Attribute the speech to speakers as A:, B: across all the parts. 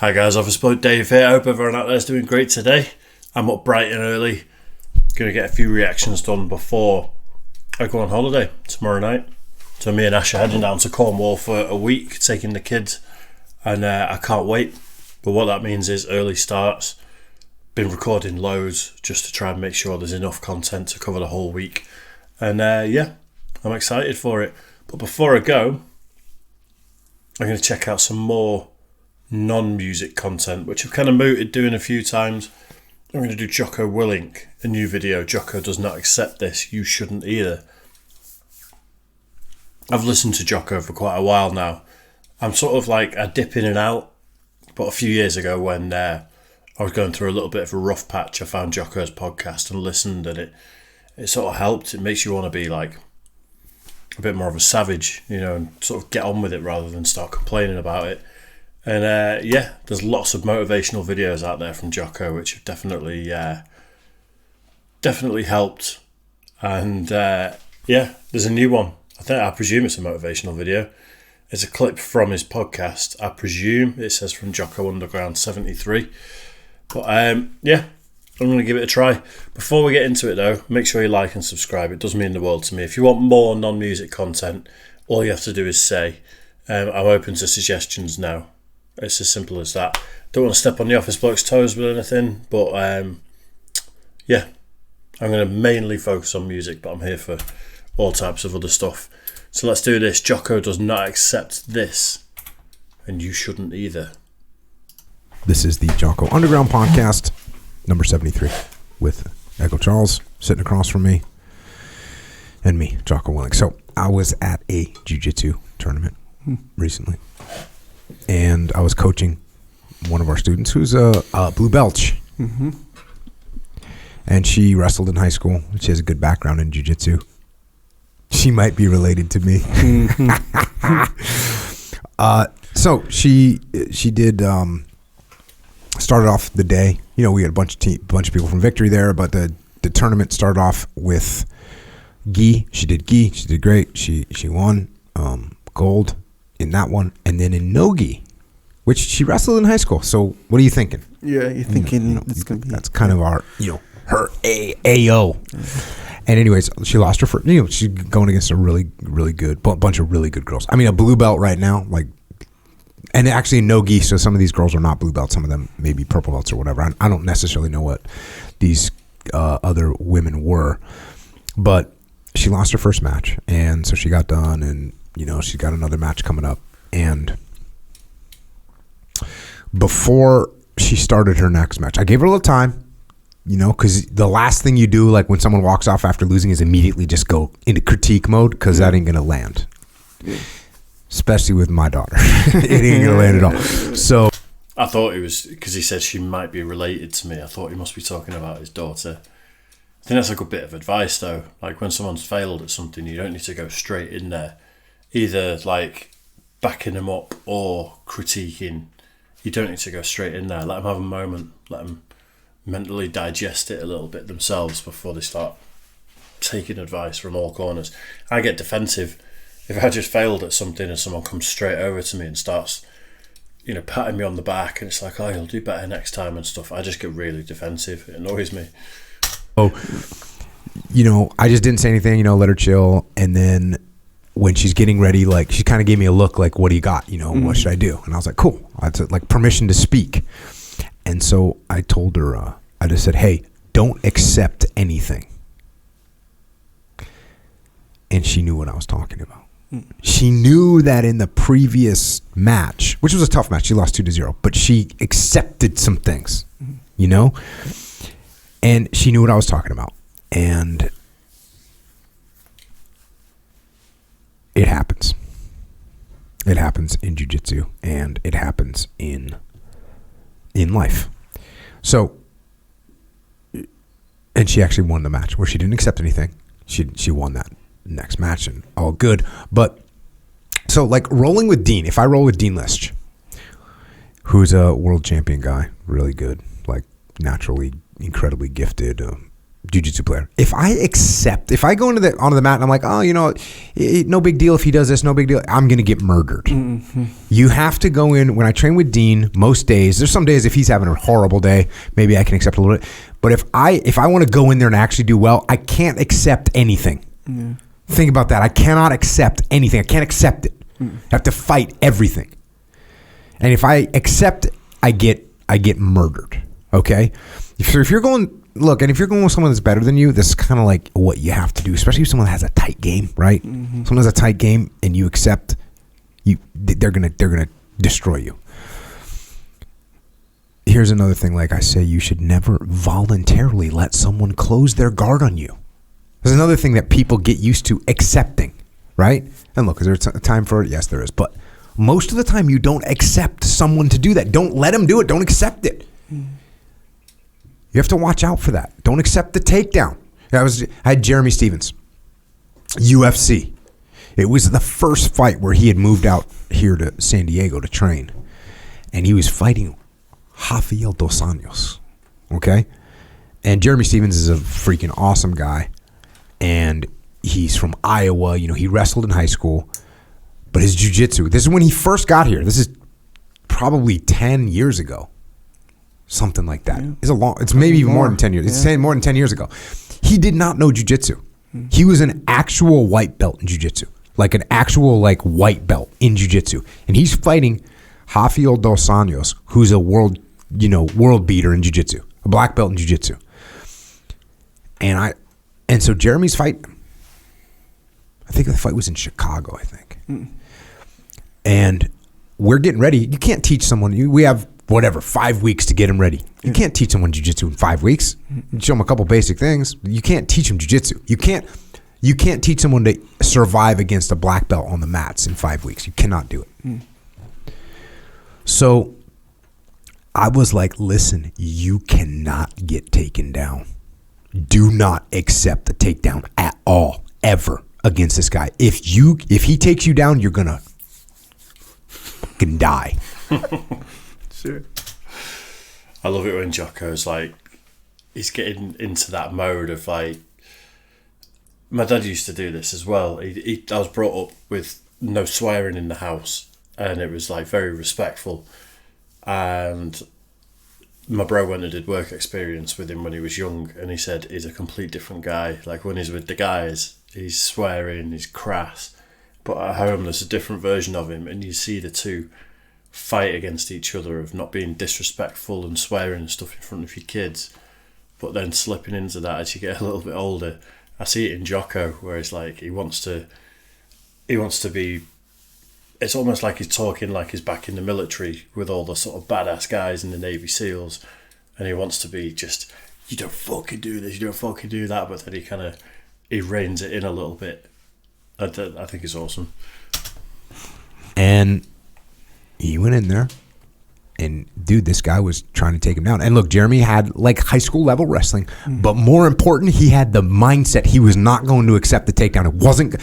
A: Hi guys, Office Bloke Dave here. I hope everyone out there is doing great today. I'm up bright and early. Going to get a few reactions done before I go on holiday tomorrow night. So me and Ash are heading down to Cornwall for a week, taking the kids, and I can't wait. But what that means is early starts. Been recording loads just to try and make sure there's enough content to cover the whole week. And yeah, I'm excited for it. But before I go, I'm going to check out some more non-music content, which I've kind of mooted doing a few times. I'm going to do Jocko Willink, a new video. Jocko does not accept this. You shouldn't either. I've listened to Jocko for quite a while now. I'm sort of like, I dip in and out. But a few years ago when I was going through a little bit of a rough patch, I found Jocko's podcast and listened, and it sort of helped. It makes you want to be like a bit more of a savage, you know, and sort of get on with it rather than start complaining about it. And yeah, there's lots of motivational videos out there from Jocko, which have definitely helped. And yeah, there's a new one. I presume it's a motivational video. It's a clip from his podcast. I presume it says from Jocko Underground 73. But yeah, I'm going to give it a try. Before we get into it though, make sure you like and subscribe. It does mean the world to me. If you want more non-music content, all you have to do is say, I'm open to suggestions now. It's as simple as that. Don't want to step on the Office Blokes' toes with anything, but yeah, I'm going to mainly focus on music, but I'm here for all types of other stuff. So let's do this. Jocko does not accept this, and you shouldn't either.
B: This is the Jocko Underground podcast, number 73, with Echo Charles sitting across from me, and me, Jocko Willink. So I was at a jiu-jitsu tournament recently, and I was coaching one of our students who's a blue belt. Mm-hmm. And she wrestled in high school. She has a good background in jiu-jitsu. She might be related to me. So she did started off the day. You know, we had a bunch of people from Victory there, but the tournament started off with gi. She did gi. She did great. She won gold in that one, and then in no gi, which she wrestled in high school. So what are you thinking?
C: Yeah, you're thinking it's gonna be.
B: That's kind of our, her AO. And anyways, she lost her first. She's going against a really, really good bunch of really good girls. I mean, a blue belt right now, like, and actually no gi. So some of these girls are not blue belts. Some of them maybe purple belts or whatever. I don't necessarily know what these other women were, but she lost her first match, and so she got done, and she's got another match coming up. And before she started her next match, I gave her a little time. Because the last thing you do, like when someone walks off after losing, is immediately just go into critique mode, because that ain't going to land. Especially with my daughter. It ain't going to land at all. So
A: I thought it was because he said she might be related to me. I thought he must be talking about his daughter. I think that's a good bit of advice, though. Like when someone's failed at something, you don't need to go straight in there. Either like backing them up or critiquing. You don't need to go straight in there. Let them have a moment. Let them mentally digest it a little bit themselves before they start taking advice from all corners. I get defensive if I just failed at something and someone comes straight over to me and starts patting me on the back, and it's like, oh, you'll do better next time and stuff. I just get really defensive. It annoys me.
B: I just didn't say anything, let her chill. And then when she's getting ready, like, she kind of gave me a look like, what do you got? What should I do? And I was like, cool. That's like permission to speak. And so I told her, I just said, hey, don't accept anything. And she knew what I was talking about. She knew that in the previous match, which was a tough match, she lost 2-0, but she accepted some things, and she knew what I was talking about. And it happens. It happens in jiu-jitsu, and it happens in life. So, and she actually won the match where she didn't accept anything. She won that next match, and all good. But so, like, rolling with Dean, if I roll with Dean List, who's a world champion guy, really good, like naturally incredibly gifted, jiu-jitsu player. If I go onto the mat and I'm like, oh, no big deal if he does this, no big deal, I'm going to get murdered. Mm-hmm. You have to go in. When I train with Dean, most days, there's some days if he's having a horrible day, maybe I can accept a little bit. But if I want to go in there and actually do well, I can't accept anything. Mm. Think about that. I cannot accept anything. I can't accept it. Mm. I have to fight everything. And if I accept, I get murdered. Okay? So if you're going... Look, and if you're going with someone that's better than you, this is kind of like what you have to do, especially if someone has a tight game, right? Mm-hmm. Someone has a tight game and you accept, they're gonna destroy you. Here's another thing, like I say, you should never voluntarily let someone close their guard on you. There's another thing that people get used to accepting, right? And look, is there a time for it? Yes, there is. But most of the time, you don't accept someone to do that. Don't let them do it. Don't accept it. You have to watch out for that. Don't accept the takedown. I had Jeremy Stevens, UFC. It was the first fight where he had moved out here to San Diego to train. And he was fighting Rafael Dos Anjos. Okay? And Jeremy Stevens is a freaking awesome guy. And he's from Iowa. He wrestled in high school. But his jiu-jitsu, this is when he first got here. This is probably 10 years ago. Something like that. Yeah. It's maybe even more than 10 years. It's more than 10 years ago. He did not know jiu-jitsu. He was an actual white belt in jiu-jitsu. Like an actual white belt in jiu-jitsu. And he's fighting Rafael Dos Anjos, who's a world beater in jiu-jitsu. A black belt in jiu-jitsu. And so Jeremy's fighting him. I think the fight was in Chicago, I think. And we're getting ready. You can't teach someone. We have 5 weeks to get them ready. You can't teach someone jiu-jitsu in 5 weeks. You show them a couple basic things. You can't teach them jiu-jitsu. You can't teach someone to survive against a black belt on the mats in 5 weeks. You cannot do it. So I was like, listen, you cannot get taken down. Do not accept the takedown at all, ever, against this guy. If he takes you down, you're gonna fucking die.
C: Sure.
A: I love it when Jocko's he's getting into that mode of my dad used to do this as well. I was brought up with no swearing in the house, and it was very respectful. And my bro went and did work experience with him when he was young, and he said he's a complete different guy. When he's with the guys, he's swearing, he's crass, but at home there's a different version of him, and you see the two fight against each other of not being disrespectful and swearing and stuff in front of your kids, but then slipping into that as you get a little bit older. I see it in Jocko, where it's he wants to be, it's almost like he's talking like he's back in the military with all the sort of badass guys in the Navy SEALs, and he wants to be just, you don't fucking do this, you don't fucking do that, but then he reins it in a little bit. I think it's awesome.
B: And he went in there, and dude, this guy was trying to take him down. And look, Jeremy had high school level wrestling, but more important, he had the mindset he was not going to accept the takedown. It wasn't.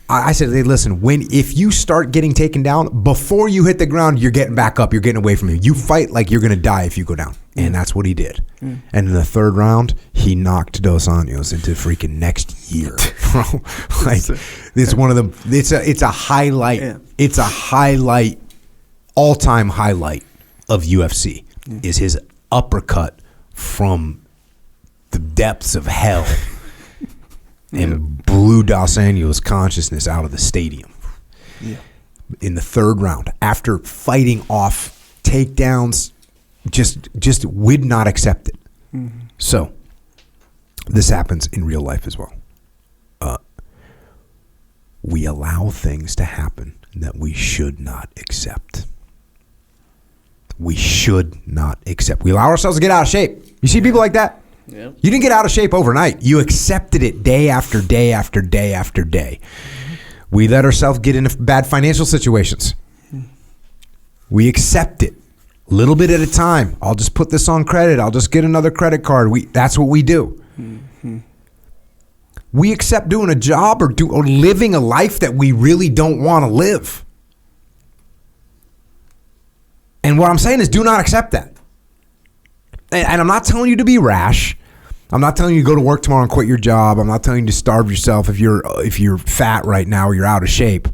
B: I said, hey, listen, if you start getting taken down, before you hit the ground, you're getting back up. You're getting away from him. You fight like you're going to die if you go down. And that's what he did. And in the third round, he knocked Dos Anjos into freaking next year, bro. It's one of the. It's a highlight. Yeah. It's a highlight. All-time highlight of UFC is his uppercut from the depths of hell and blew Dos Anjos' consciousness out of the stadium in the third round after fighting off takedowns. Just would not accept it. So this happens in real life as well. We allow things to happen that we should not accept. We should not accept. We allow ourselves to get out of shape. You see people like that? Yeah. You didn't get out of shape overnight. You accepted it day after day after day after day. We let ourselves get into bad financial situations. We accept it. A little bit at a time. I'll just put this on credit. I'll just get another credit card. That's what we do. We accept doing a job or living a life that we really don't want to live. And what I'm saying is do not accept that. And I'm not telling you to be rash. I'm not telling you to go to work tomorrow and quit your job. I'm not telling you to starve yourself if you're fat right now or you're out of shape.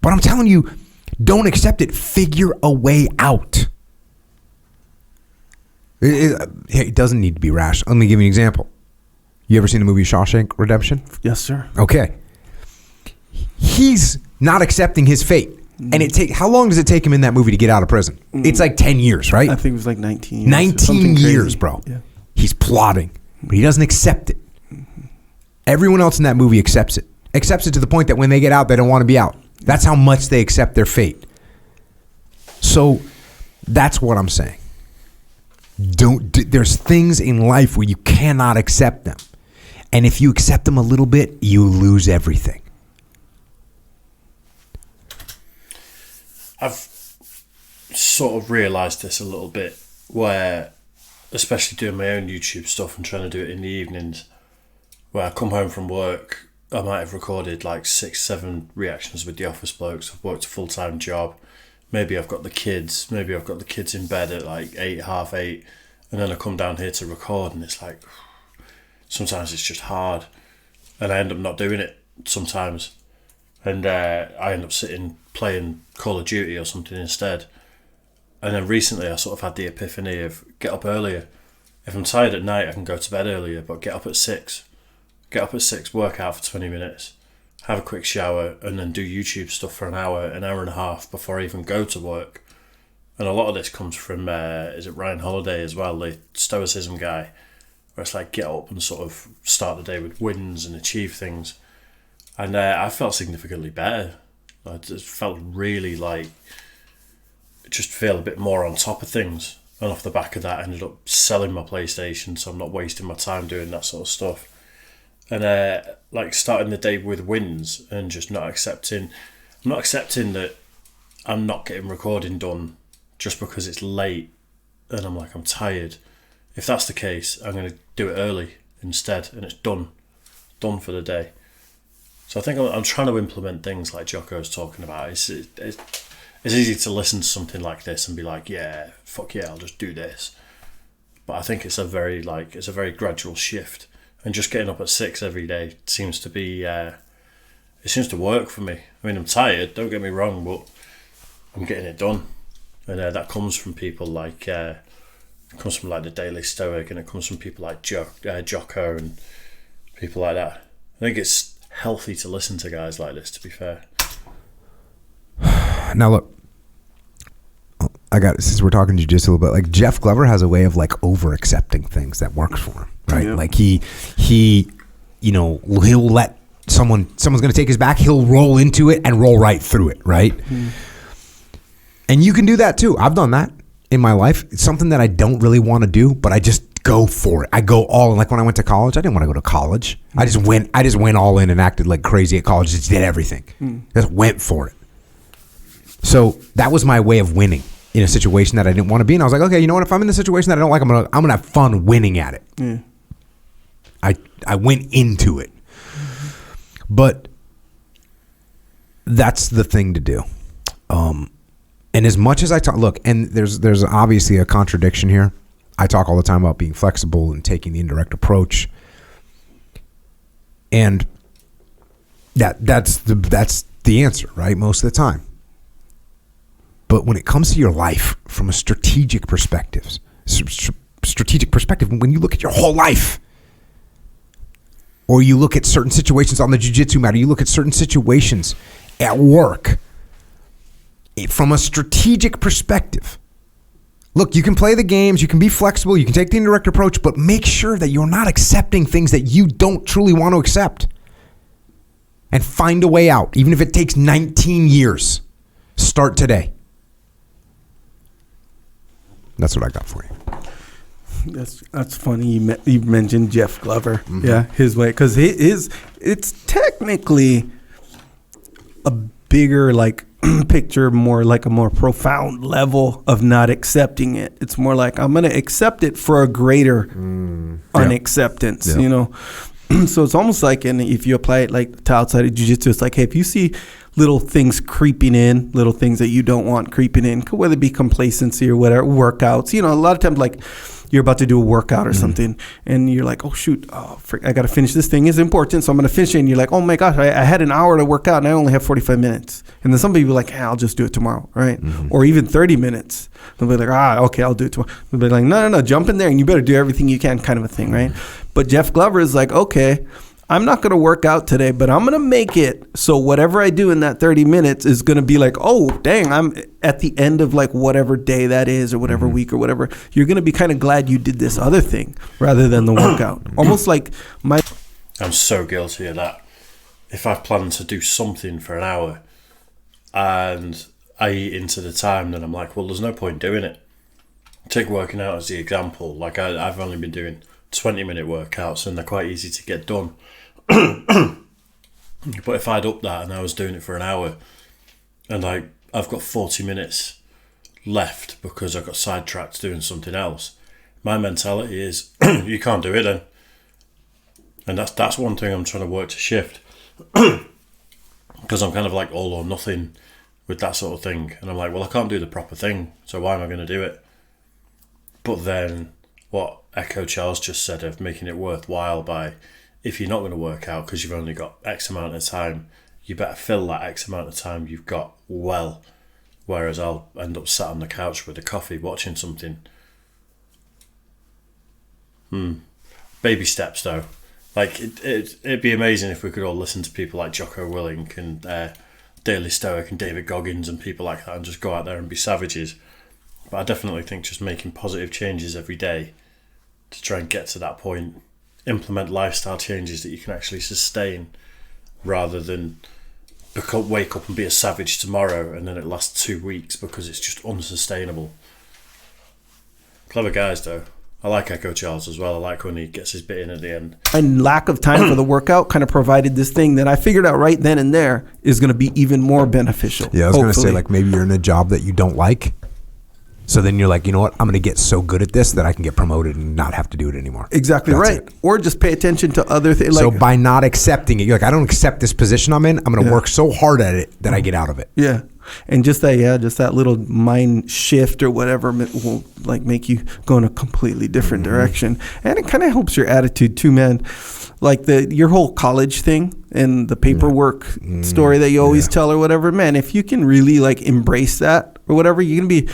B: But I'm telling you, don't accept it. Figure a way out. It doesn't need to be rash. Let me give you an example. You ever seen the movie Shawshank Redemption?
C: Yes, sir.
B: Okay. He's not accepting his fate. And how long does it take him in that movie to get out of prison? It's like 10 years, right?
C: I think it was like 19 years.
B: 19 years, bro. Yeah. He's plotting, but he doesn't accept it. Everyone else in that movie accepts it. Accepts it to the point that when they get out, they don't want to be out. That's how much they accept their fate. So that's what I'm saying. There's things in life where you cannot accept them. And if you accept them a little bit, you lose everything.
A: I've sort of realised this a little bit where, especially doing my own YouTube stuff and trying to do it in the evenings, where I come home from work, I might have recorded like 6-7 reactions with the Office Blokes. I've worked a full-time job. Maybe I've got the kids in bed at like 8, half 8, and then I come down here to record, and it's like, sometimes it's just hard, and I end up not doing it sometimes, and I end up sitting playing Call of Duty or something instead. And then recently I sort of had the epiphany of get up earlier. If I'm tired at night, I can go to bed earlier, but get up at 6. Get up at 6, work out for 20 minutes, have a quick shower, and then do YouTube stuff for an hour and a half before I even go to work. And a lot of this comes from, is it Ryan Holiday as well, the Stoicism guy, where it's like get up and sort of start the day with wins and achieve things. And I felt significantly better. I just felt really like, just feel a bit more on top of things. And off the back of that, I ended up selling my PlayStation, so I'm not wasting my time doing that sort of stuff. And like starting the day with wins and just not accepting that I'm not getting recording done just because it's late and I'm tired. If that's the case, I'm going to do it early instead, and it's done for the day. So I think I'm trying to implement things like Jocko's talking about. It's easy to listen to something like this and be like, yeah, fuck yeah, I'll just do this. But I think it's a very gradual shift. And just getting up at 6 every day seems to be, it seems to work for me. I mean, I'm tired, don't get me wrong, but I'm getting it done. And that comes from people like, it comes from like the Daily Stoic, and it comes from people like Jocko and people like that. I think it's healthy to listen to guys like this, to be fair.
B: Now look, since we're talking jiu-jitsu a little bit, like Jeff Glover has a way of like over accepting things that works for him, right? Yeah. Like he he'll let someone's going to take his back, he'll roll into it and roll right through it, right? Mm. And you can do that too. I've done that in my life. It's something that I don't really want to do, but I just go for it. I go all in. Like when I went to college, I didn't want to go to college. I just went all in and acted like crazy at college. Just did everything. Just went for it. So that was my way of winning in a situation that I didn't want to be in. I was like, okay, you know what? If I'm in a situation that I don't like, I'm gonna have fun winning at it. Yeah. I went into it. But that's the thing to do. And as much as I talk, look, and there's obviously a contradiction here. I talk all the time about being flexible and taking the indirect approach. And that's the answer, right? Most of the time. But when it comes to your life from a strategic perspective, when you look at your whole life, or you look at certain situations on the jiu-jitsu mat, or you look at certain situations at work, from a strategic perspective, look, you can play the games, you can be flexible, you can take the indirect approach, but make sure that you're not accepting things that you don't truly want to accept. And find a way out, even if it takes 19 years. Start today. That's what I got for you.
C: That's funny. You mentioned Jeff Glover. Mm-hmm. Yeah, his way, because it's technically a bigger picture, more like a more profound level of not accepting it. It's more like I'm going to accept it for a greater unacceptance. Yeah. You know. So it's almost like, and if you apply it like to outside of jiu-jitsu, it's like, hey, if you see little things creeping in, little things that you don't want creeping in, whether it be complacency or whatever, workouts, a lot of times, like you're about to do a workout or something, and you're like, oh shoot, I got to finish this thing. It's important, so I'm going to finish it. And you're like, oh my gosh, I had an hour to work out, and I only have 45 minutes. And then some people are like, I'll just do it tomorrow, right? Or even 30 minutes. They'll be like, okay, I'll do it tomorrow. They'll be like, no, jump in there, and you better do everything you can, kind of a thing, right? But Jeff Glover is like, okay, I'm not going to work out today, but I'm going to make it so whatever I do in that 30 minutes is going to be like, oh, dang, I'm at the end of like whatever day that is or whatever week or whatever. You're going to be kind of glad you did this other thing rather than the workout. Almost like
A: I'm so guilty of that. If I've planned to do something for an hour and I eat into the time, then I'm like, well, there's no point doing it. Take working out as the example. Like I've only been doing 20-minute workouts and they're quite easy to get done. But if I'd up that and I was doing it for an hour and I've got 40 minutes left because I got sidetracked doing something else, my mentality is you can't do it then. And that's one thing I'm trying to work to shift, because I'm kind of like all or nothing with that sort of thing, and I'm like, well, I can't do the proper thing, so why am I going to do it? But then what Echo Charles just said of making it worthwhile by, if you're not going to work out because you've only got X amount of time, you better fill that X amount of time you've got well. Whereas I'll end up sat on the couch with a coffee watching something. Baby steps though. Like it'd be amazing if we could all listen to people like Jocko Willink and Daily Stoic and David Goggins and people like that and just go out there and be savages. But I definitely think just making positive changes every day to try and get to that point, implement lifestyle changes that you can actually sustain, rather than wake up and be a savage tomorrow and then it lasts 2 weeks because it's just unsustainable. Clever guys though. I like Echo Charles as well. I like when he gets his bit in at the end.
C: And lack of time for the workout kind of provided this thing that I figured out right then and there is going to be even more beneficial.
B: Yeah, I was going to say, like, maybe you're in a job that you don't like. So then you're like, you know what? I'm going to get so good at this that I can get promoted and not have to do it anymore.
C: Exactly. That's right. It. Or just pay attention to other things.
B: So by not accepting it, you're like, I don't accept this position I'm in. I'm going to work so hard at it that I get out of it.
C: Yeah. And just that little mind shift or whatever will like make you go in a completely different direction. And it kind of helps your attitude too, man. Like your whole college thing and the paperwork story that you always tell or whatever, man, if you can really like embrace that or whatever, you're going to be,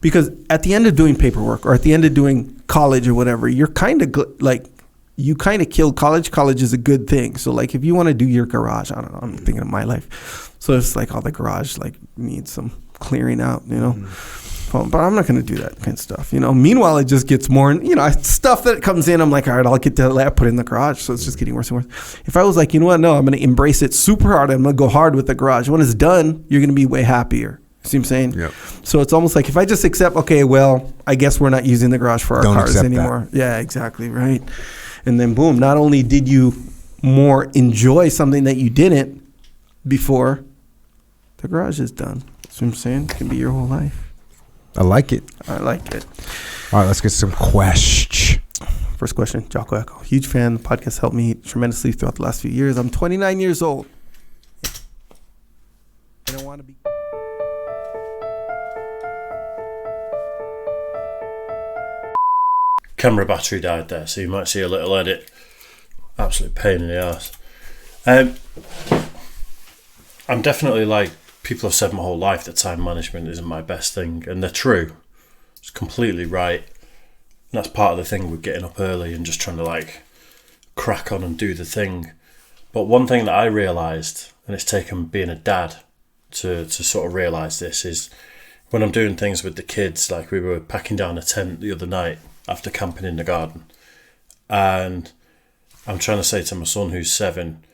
C: because at the end of doing paperwork or at the end of doing college or whatever, you're kind of like, you kind of killed college. College is a good thing. So like if you want to do your garage, I don't know, I'm thinking of my life. So it's like all the garage like needs some clearing out, you know. But I'm not going to do that kind of stuff, you know. Meanwhile, it just gets more, you know, stuff that comes in. I'm like, all right, I'll get that put in the garage. So it's just getting worse and worse. If I was like, you know what, no, I'm going to embrace it super hard. I'm going to go hard with the garage. When it's done, you're going to be way happier. See what I'm saying?
B: Yep.
C: So it's almost like if I just accept, okay, well, I guess we're not using the garage for our cars anymore. That. Yeah, exactly, right. And then boom, not only did you more enjoy something that you didn't before, the garage is done. That's what I'm saying. It can be your whole life.
B: I like it.
C: I like it.
B: All right, let's get some questions.
C: First question, Jocko Echo. Huge fan. The podcast helped me tremendously throughout the last few years. I'm 29 years old. I don't want to be...
A: Camera battery died there, so you might see a little edit. Absolute pain in the arse. I'm definitely like, people have said my whole life that time management isn't my best thing, and they're true. It's completely right. And that's part of the thing with getting up early and just trying to like crack on and do the thing. But one thing that I realised, and it's taken being a dad to sort of realise this, is when I'm doing things with the kids, like we were packing down a tent the other night after camping in the garden, and I'm trying to say to my son who's 7,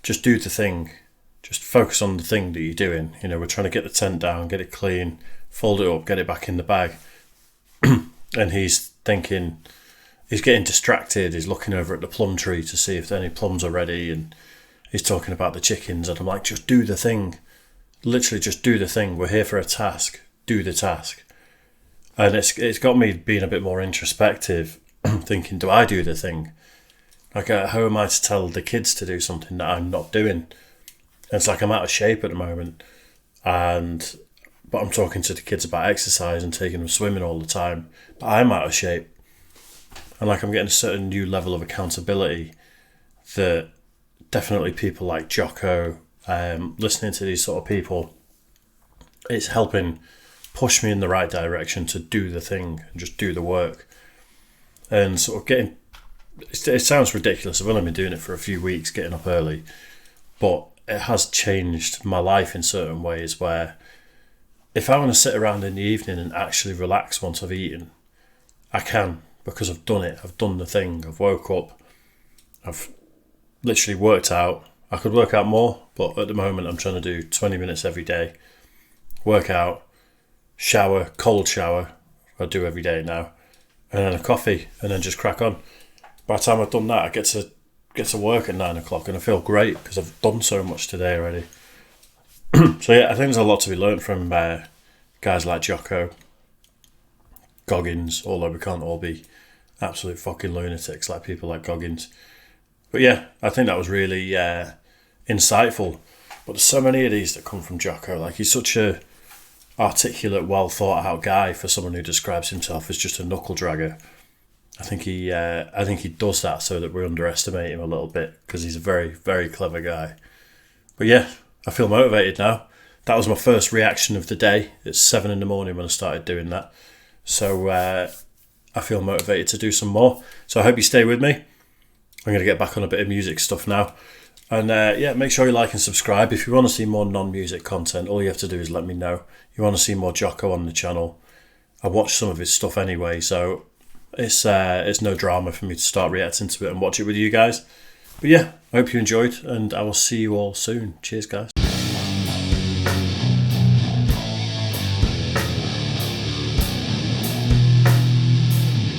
A: just do the thing, just focus on the thing that you're doing. You know, we're trying to get the tent down, get it clean, fold it up, get it back in the bag. And he's thinking, he's getting distracted, he's looking over at the plum tree to see if any plums are ready, and he's talking about the chickens, and I'm like, just do the thing, literally just do the thing. We're here for a task, do the task. And it's got me being a bit more introspective, thinking, do I do the thing? Like, how am I to tell the kids to do something that I'm not doing? And it's like I'm out of shape at the moment, but I'm talking to the kids about exercise and taking them swimming all the time. But I'm out of shape. and like I'm getting a certain new level of accountability that definitely people like Jocko, listening to these sort of people, it's helping push me in the right direction to do the thing and just do the work. And sort of getting, it sounds ridiculous, I've only been doing it for a few weeks, getting up early, but it has changed my life in certain ways where if I want to sit around in the evening and actually relax once I've eaten, I can, because I've done it. I've done the thing. I've woke up. I've literally worked out. I could work out more, but at the moment I'm trying to do 20 minutes every day. Work out, shower, cold shower, I do every day now, and then a coffee, and then just crack on. By the time I've done that, I get to work at 9 o'clock, and I feel great because I've done so much today already. So yeah, I think there's a lot to be learned from guys like Jocko, Goggins, although we can't all be absolute fucking lunatics like people like Goggins. But yeah, I think that was really insightful. But there's so many of these that come from Jocko. Like, he's such a articulate, well thought out guy for someone who describes himself as just a knuckle dragger. I think he does that so that we underestimate him a little bit, because he's a very, very clever guy. But yeah, I feel motivated now. That was my first reaction of the day. It's 7 a.m. when I started doing that. So I feel motivated to do some more. So I hope you stay with me. I'm going to get back on a bit of music stuff now. And yeah, make sure you like and subscribe. If you want to see more non-music content, all you have to do is let me know. You want to see more Jocko on the channel. I watch some of his stuff anyway, so it's no drama for me to start reacting to it and watch it with you guys. But yeah, I hope you enjoyed, and I will see you all soon. Cheers, guys.